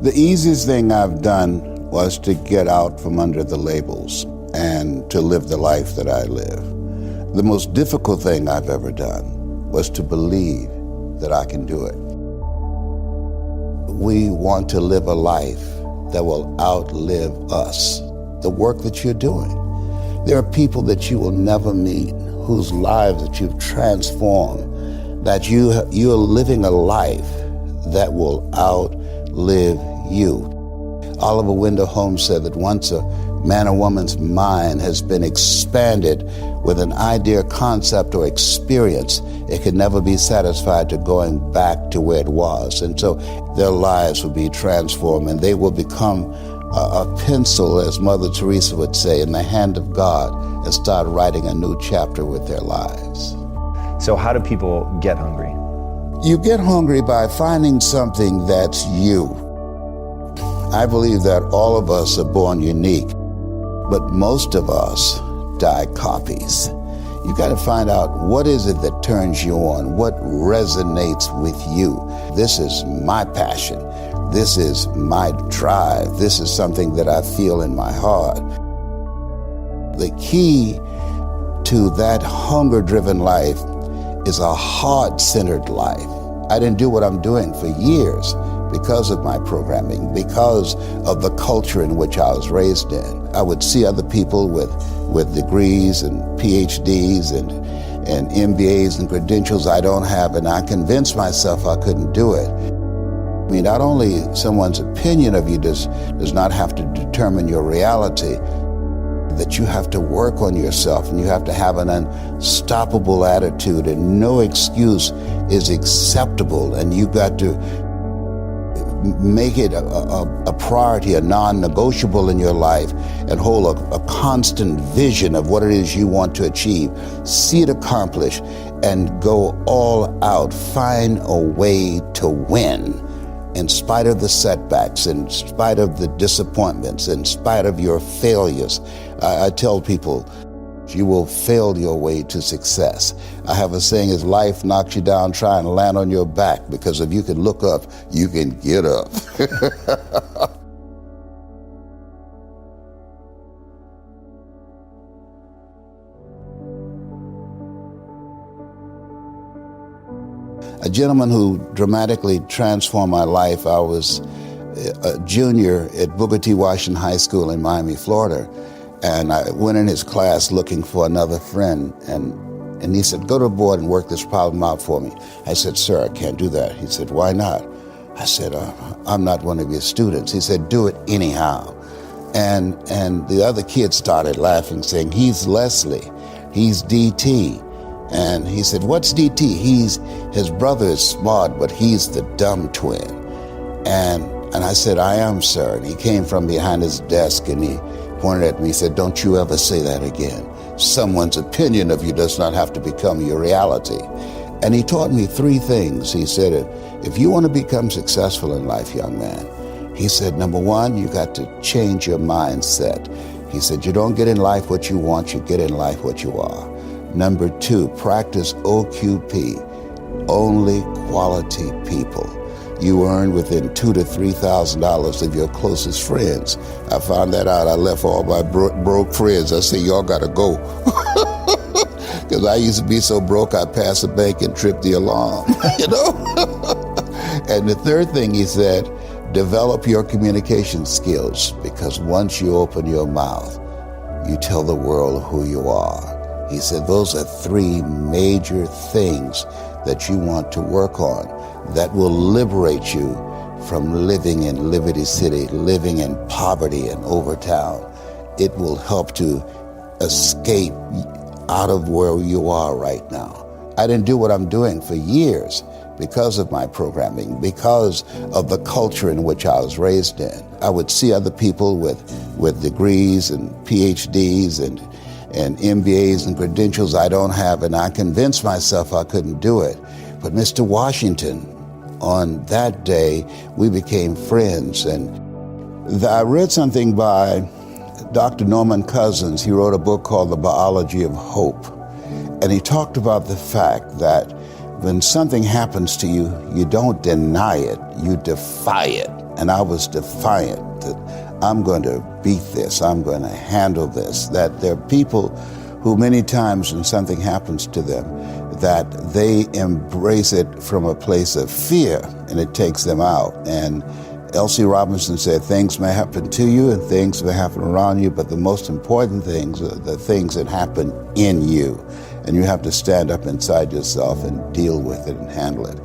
The easiest thing I've done was to get out from under the labels and to live the life that I live. The most difficult thing I've ever done was to believe that I can do it. We want to live a life that will outlive us, the work that you're doing. There are people that you will never meet, whose lives that you've transformed, that you're living a life that will outlive you. Oliver Wendell Holmes said that once a man or woman's mind has been expanded with an idea, concept, or experience, it can never be satisfied to going back to where it was. And so their lives will be transformed and they will become a pencil, as Mother Teresa would say, in the hand of God and start writing a new chapter with their lives. So how do people get hungry? You get hungry by finding something that's you. I believe that all of us are born unique, but most of us die copies. You got to find out what is it that turns you on, what resonates with you. This is my passion. This is my drive. This is something that I feel in my heart. The key to that hunger-driven life is a heart-centered life. I didn't do what I'm doing for years because of my programming, because of the culture in which I was raised in. I would see other people with degrees and PhDs and MBAs and credentials I don't have, and I convinced myself I couldn't do it. I mean, not only someone's opinion of you does not have to determine your reality, that you have to work on yourself and you have to have an unstoppable attitude, and no excuse is acceptable, and you got to make it a priority, a non-negotiable in your life, and hold a constant vision of what it is you want to achieve. See it accomplished and go all out. Find a way to win in spite of the setbacks, in spite of the disappointments, in spite of your failures. I tell people, you will fail your way to success. I have a saying, as life knocks you down, try and land on your back, because if you can look up, you can get up. A gentleman who dramatically transformed my life, I was a junior at Booker T. Washington High School in Miami, Florida. And I went in his class looking for another friend, and he said, go to the board and work this problem out for me. I said, sir, I can't do that. He said, why not? I said, I'm not one of your students. He said, do it anyhow. And the other kids started laughing, saying, he's Leslie, he's DT. And he said, what's DT? His brother is smart, but he's the dumb twin. And I said, I am, sir. And he came from behind his desk and he pointed at me, he said, don't you ever say that again. Someone's opinion of you does not have to become your reality. And he taught me three things. He said, if you want to become successful in life, young man, he said, number one, you got to change your mindset. He said, you don't get in life what you want, you get in life what you are. Number two, practice OQP, only quality people. You earn within $2,000 to $3,000 of your closest friends. I found that out. I left all my broke friends. I said, y'all got to go. Because I used to be so broke, I'd pass the bank and trip the alarm, you know? And the third thing he said, develop your communication skills, because once you open your mouth, you tell the world who you are. He said, those are three major things that you want to work on that will liberate you from living in Liberty City, living in poverty in Overtown. It will help to escape out of where you are right now. I didn't do what I'm doing for years because of my programming, because of the culture in which I was raised in. I would see other people with degrees and PhDs and MBAs and credentials I don't have, and I convinced myself I couldn't do it. But Mr. Washington, on that day, we became friends. And I read something by Dr. Norman Cousins. He wrote a book called The Biology of Hope. And he talked about the fact that when something happens to you, you don't deny it, you defy it. And I was defiant that I'm going to beat this, I'm going to handle this. That there are people who many times when something happens to them, that they embrace it from a place of fear and it takes them out. And L.C. Robinson said, things may happen to you and things may happen around you, but the most important things are the things that happen in you. And you have to stand up inside yourself and deal with it and handle it.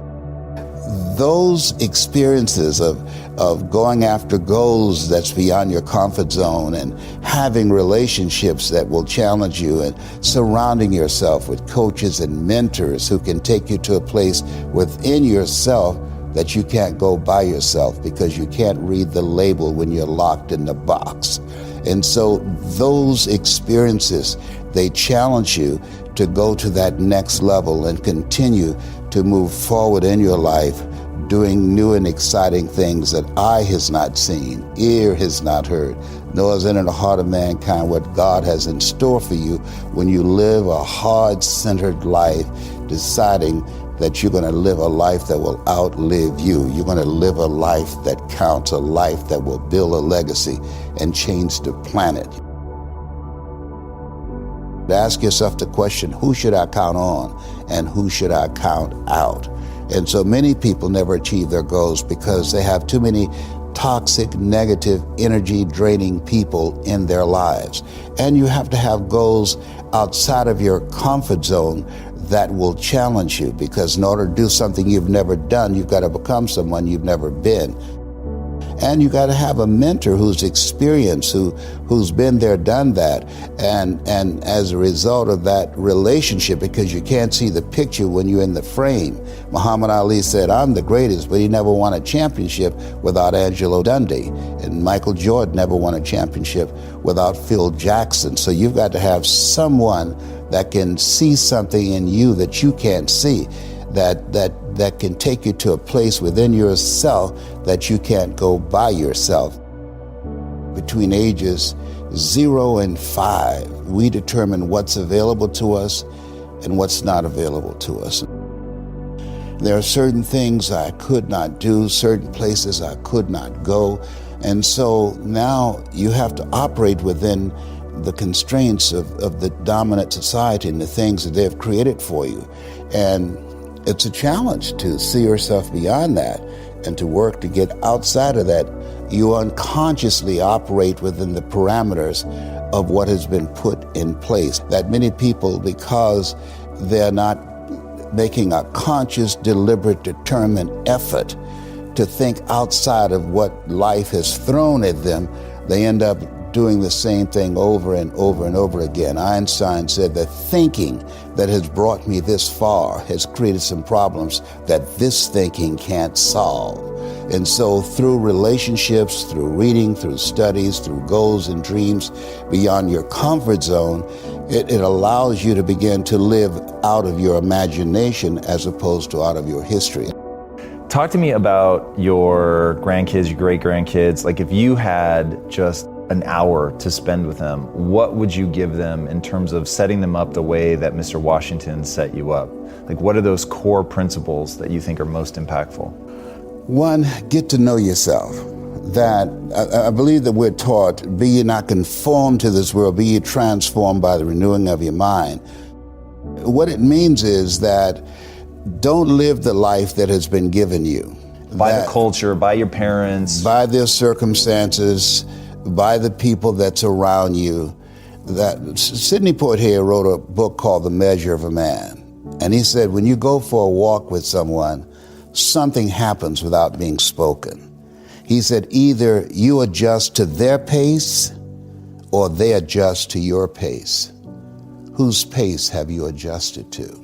Those experiences of going after goals that's beyond your comfort zone and having relationships that will challenge you and surrounding yourself with coaches and mentors who can take you to a place within yourself that you can't go by yourself because you can't read the label when you're locked in the box. And so those experiences, they challenge you to go to that next level and continue to move forward in your life, doing new and exciting things that eye has not seen, ear has not heard, nor has entered the heart of mankind what God has in store for you when you live a heart-centered life, deciding that you're going to live a life that will outlive you. You're going to live a life that counts, a life that will build a legacy and change the planet. Ask yourself the question, who should I count on and who should I count out? And so many people never achieve their goals because they have too many toxic, negative, energy-draining people in their lives. And you have to have goals outside of your comfort zone that will challenge you, because in order to do something you've never done, you've got to become someone you've never been. And you got to have a mentor who's experienced, who's been there, done that. And as a result of that relationship, because you can't see the picture when you're in the frame. Muhammad Ali said, I'm the greatest, but he never won a championship without Angelo Dundee. And Michael Jordan never won a championship without Phil Jackson. So you've got to have someone that can see something in you that you can't see, that can take you to a place within yourself that you can't go by yourself. Between ages 0 and 5, we determine what's available to us and what's not available to us. There are certain things I could not do, certain places I could not go. And so now you have to operate within the constraints of the dominant society and the things that they've created for you. And it's a challenge to see yourself beyond that and to work to get outside of that. You unconsciously operate within the parameters of what has been put in place. That many people, because they're not making a conscious, deliberate, determined effort to think outside of what life has thrown at them, they end up doing the same thing over and over and over again. Einstein said that thinking that has brought me this far has created some problems that this thinking can't solve. And so through relationships, through reading, through studies, through goals and dreams beyond your comfort zone, it allows you to begin to live out of your imagination as opposed to out of your history. Talk to me about your grandkids, your great-grandkids. Like, if you had just an hour to spend with them, what would you give them in terms of setting them up the way that Mr. Washington set you up? Like, what are those core principles that you think are most impactful? One, get to know yourself. That I believe that we're taught, be ye not conformed to this world, be ye transformed by the renewing of your mind. What it means is that don't live the life that has been given you. By the culture, by your parents. By their circumstances, by the people that's around you. That Sidney Poitier wrote a book called The Measure of a Man. And he said, when you go for a walk with someone, something happens without being spoken. He said, either you adjust to their pace or they adjust to your pace. Whose pace have you adjusted to?